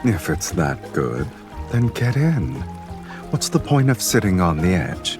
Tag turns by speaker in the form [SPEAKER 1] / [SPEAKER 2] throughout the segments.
[SPEAKER 1] If it's that good, then get in. What's the point of sitting on the edge?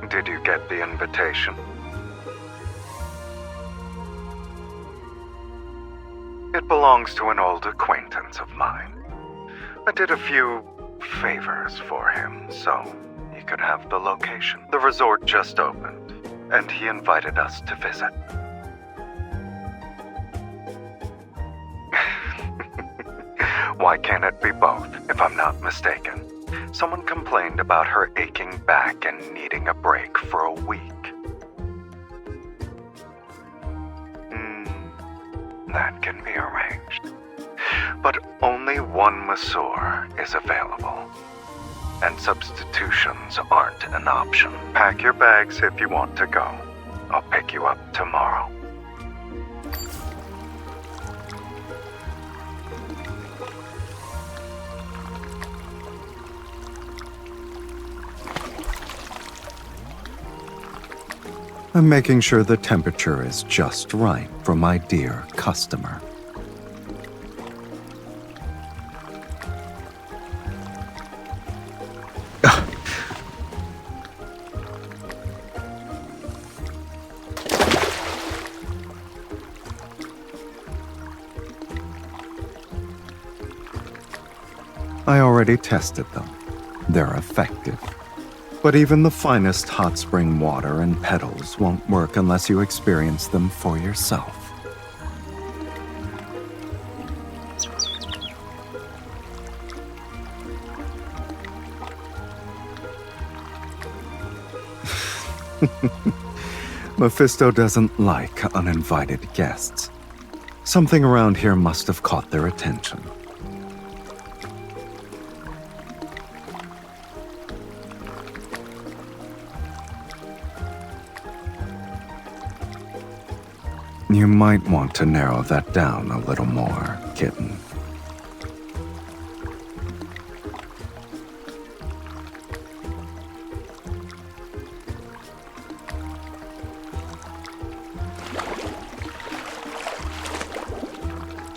[SPEAKER 1] Did you get the invitation? It belongs to an old acquaintance of mine. I did a few favors for him, so he could have the location. The resort just opened, and he invited us to visit. Why can't it be both, if I'm not mistaken? Someone complained about her aching back and needing a break for a week. That can be arranged. But only one masseur is available. And substitutions aren't an option. Pack your bags if you want to go. I'll pick you up tomorrow. I'm making sure the temperature is just right for my dear customer. I already tested them. They're effective. But even the finest hot spring water and petals won't work unless you experience them for yourself. Mephisto doesn't like uninvited guests. Something around here must have caught their attention. You might want to narrow that down a little more, kitten.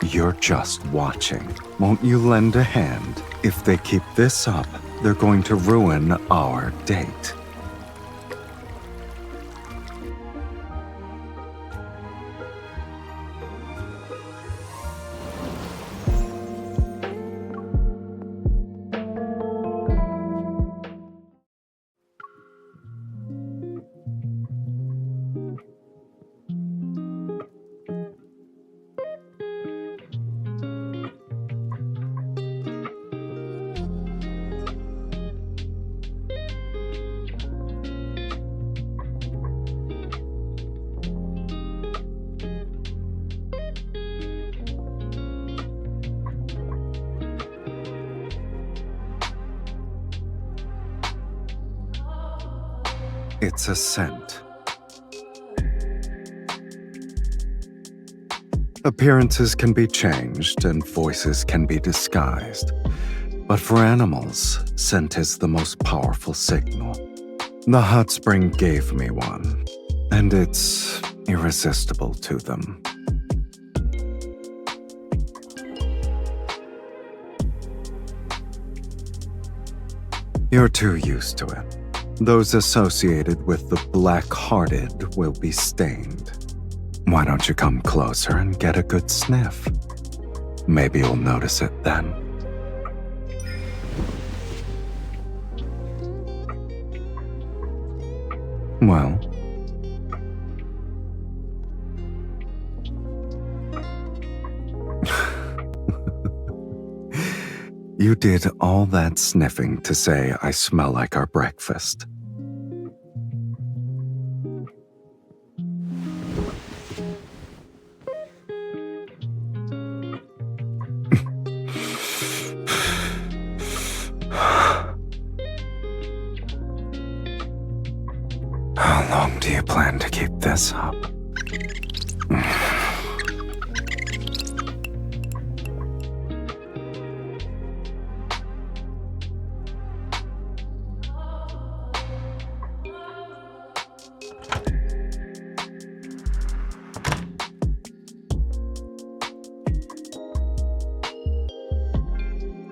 [SPEAKER 1] You're just watching. Won't you lend a hand? If they keep this up, they're going to ruin our date. It's a scent. Appearances can be changed and voices can be disguised. But for animals, scent is the most powerful signal. The hot spring gave me one, and it's irresistible to them. You're too used to it. Those associated with the black-hearted will be stained. Why don't you come closer and get a good sniff? Maybe you'll notice it then. Well, you did all that sniffing to say I smell like our breakfast. How long do you plan to keep this up?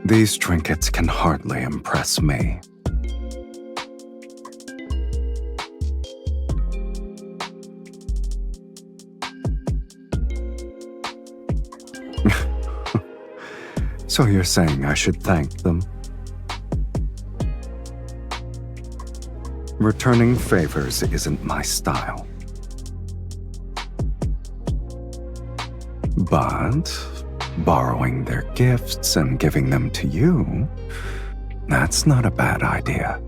[SPEAKER 1] These trinkets can hardly impress me. So you're saying I should thank them? Returning favors isn't my style. But borrowing their gifts and giving them to you, that's not a bad idea.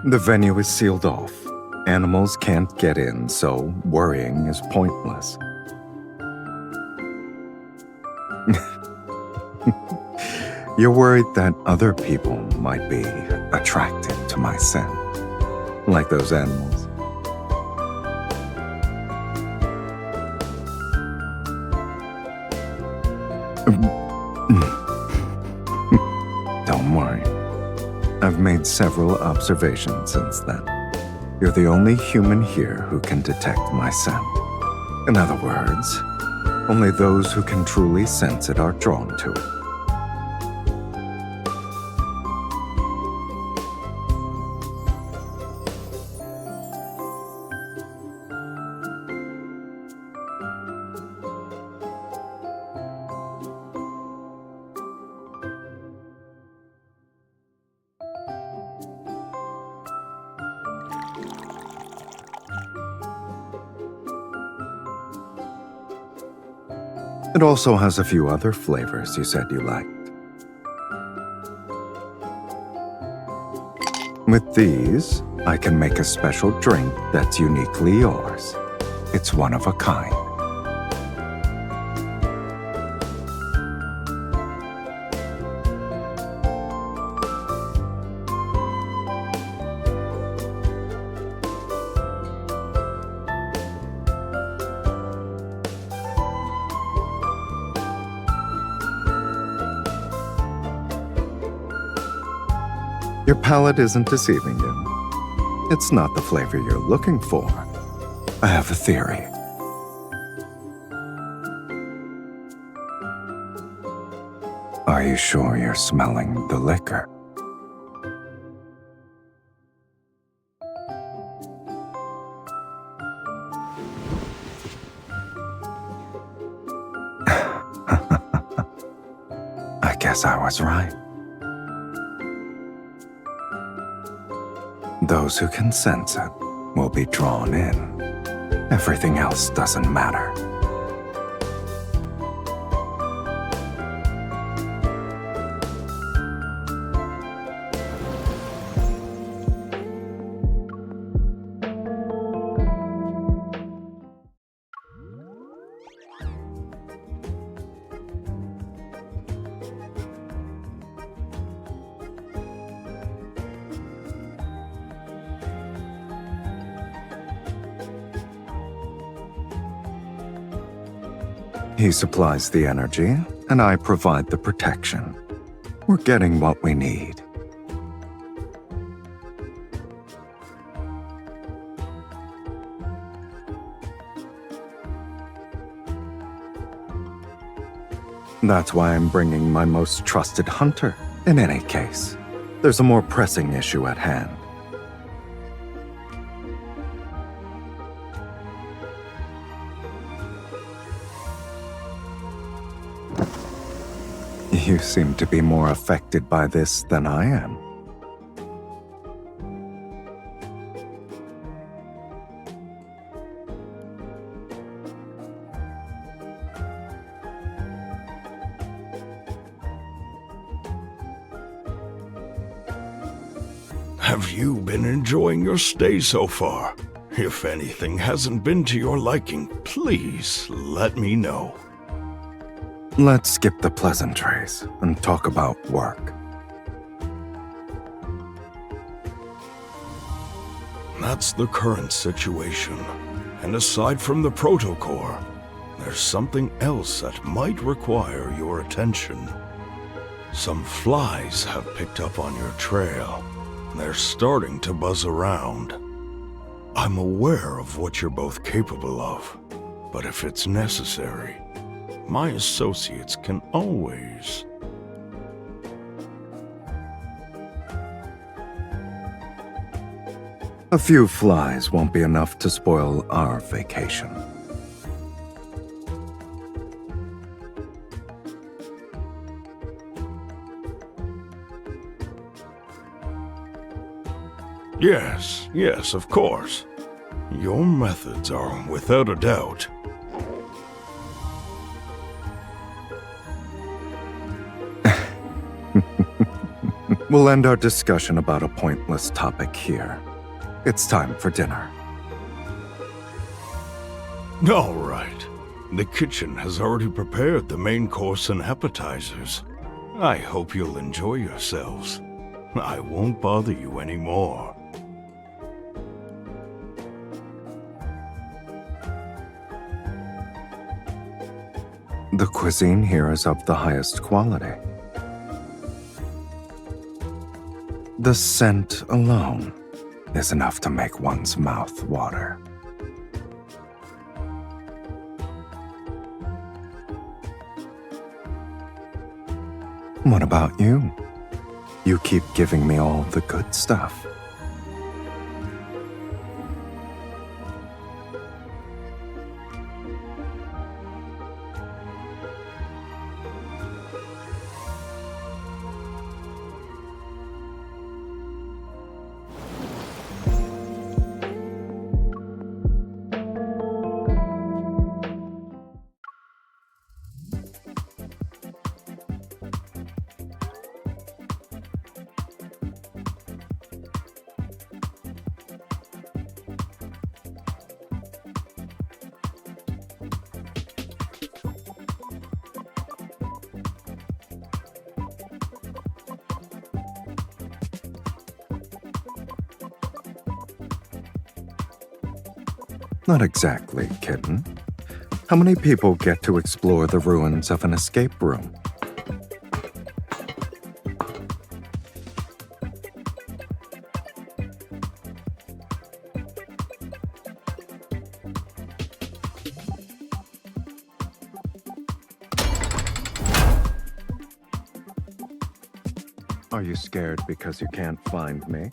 [SPEAKER 1] The venue is sealed off. Animals can't get in, so worrying is pointless. You're worried that other people might be attracted to my scent, like those animals. Don't worry. I've made several observations since then. You're the only human here who can detect my scent. In other words, only those who can truly sense it are drawn to it. It also has a few other flavors you said you liked. With these, I can make a special drink that's uniquely yours. It's one of a kind. Your palate isn't deceiving you. It's not the flavor you're looking for. I have a theory. Are you sure you're smelling the liquor? I guess I was right. Those who can sense it will be drawn in. Everything else doesn't matter. He supplies the energy, and I provide the protection. We're getting what we need. That's why I'm bringing my most trusted hunter. In any case, there's a more pressing issue at hand. You seem to be more affected by this than I am.
[SPEAKER 2] Have you been enjoying your stay so far? If anything hasn't been to your liking, please let me know.
[SPEAKER 1] Let's skip the pleasantries and talk about work.
[SPEAKER 2] That's the current situation. And aside from the protocore, there's something else that might require your attention. Some flies have picked up on your trail. They're starting to buzz around. I'm aware of what you're both capable of, but if it's necessary, my associates can always...
[SPEAKER 1] A few flies won't be enough to spoil our vacation.
[SPEAKER 2] Yes, of course. Your methods are without a doubt.
[SPEAKER 1] We'll end our discussion about a pointless topic here. It's time for dinner.
[SPEAKER 2] All right. The kitchen has already prepared the main course and appetizers. I hope you'll enjoy yourselves. I won't bother you anymore.
[SPEAKER 1] The cuisine here is of the highest quality. The scent alone is enough to make one's mouth water. What about you? You keep giving me all the good stuff. Not exactly, kitten. How many people get to explore the ruins of an escape room? Are you scared because you can't find me?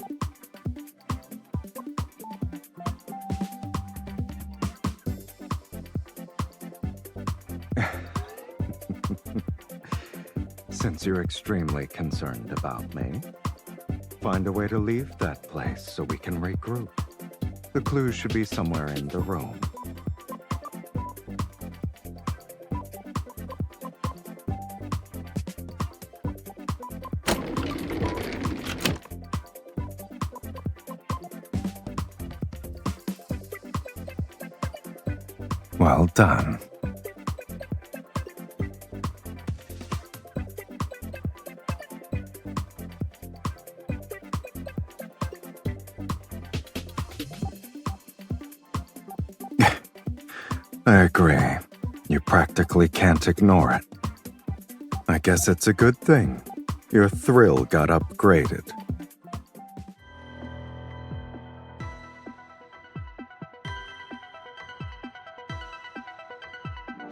[SPEAKER 1] Since you're extremely concerned about me, find a way to leave that place so we can regroup. The clues should be somewhere in the room. Well done. I agree. You practically can't ignore it. I guess it's a good thing. Your thrill got upgraded.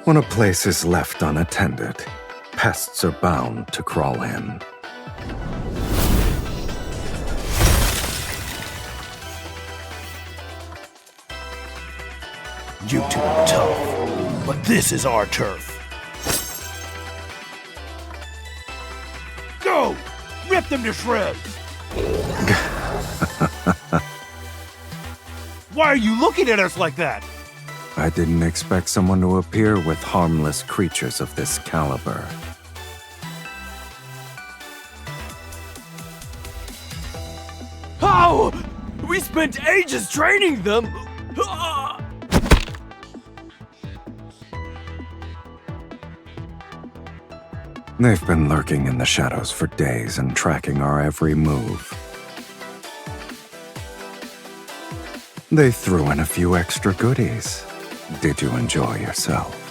[SPEAKER 1] When a place is left unattended, pests are bound to crawl in.
[SPEAKER 3] You two are tough, but this is our turf. rip them to shreds! Why are you looking at us like that?
[SPEAKER 1] I didn't expect someone to appear with harmless creatures of this caliber.
[SPEAKER 3] How? We spent ages training them!
[SPEAKER 1] They've been lurking in the shadows for days and tracking our every move. They threw in a few extra goodies. Did you enjoy yourself?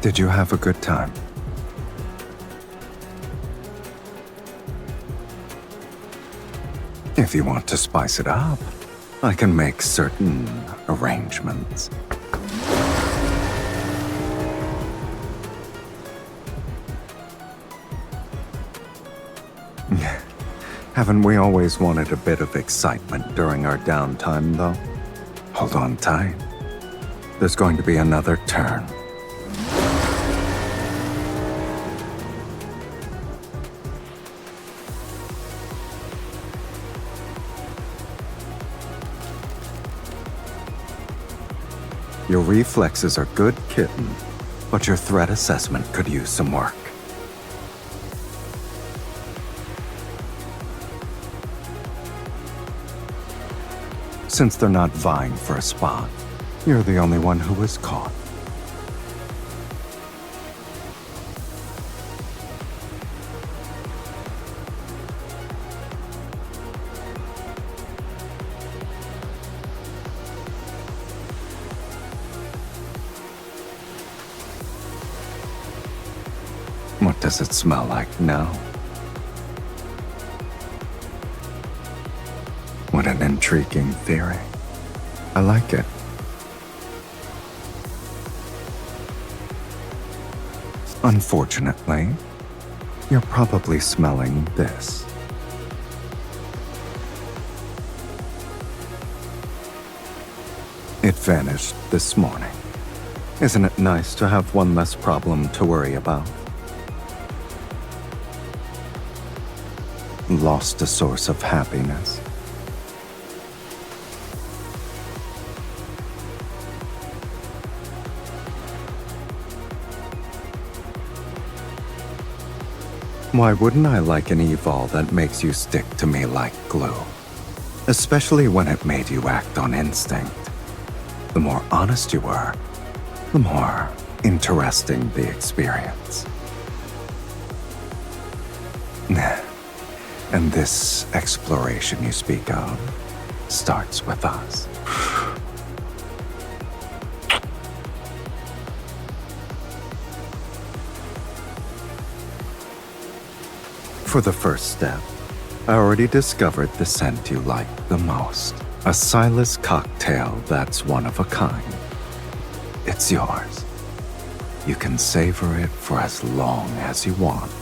[SPEAKER 1] Did you have a good time? If you want to spice it up, I can make certain arrangements. Haven't we always wanted a bit of excitement during our downtime, though? Hold on tight. There's going to be another turn. Your reflexes are good, kitten, but your threat assessment could use some work. Since they're not vying for a spot, you're the only one who was caught. What does it smell like now? What an intriguing theory. I like it. Unfortunately, you're probably smelling this. It vanished this morning. Isn't it nice to have one less problem to worry about? Lost a source of happiness. Why wouldn't I like an evil that makes you stick to me like glue? Especially when it made you act on instinct. The more honest you were, the more interesting the experience. And this exploration you speak of starts with us. For the first step, I already discovered the scent you like the most. A Sylus cocktail that's one of a kind. It's yours. You can savor it for as long as you want.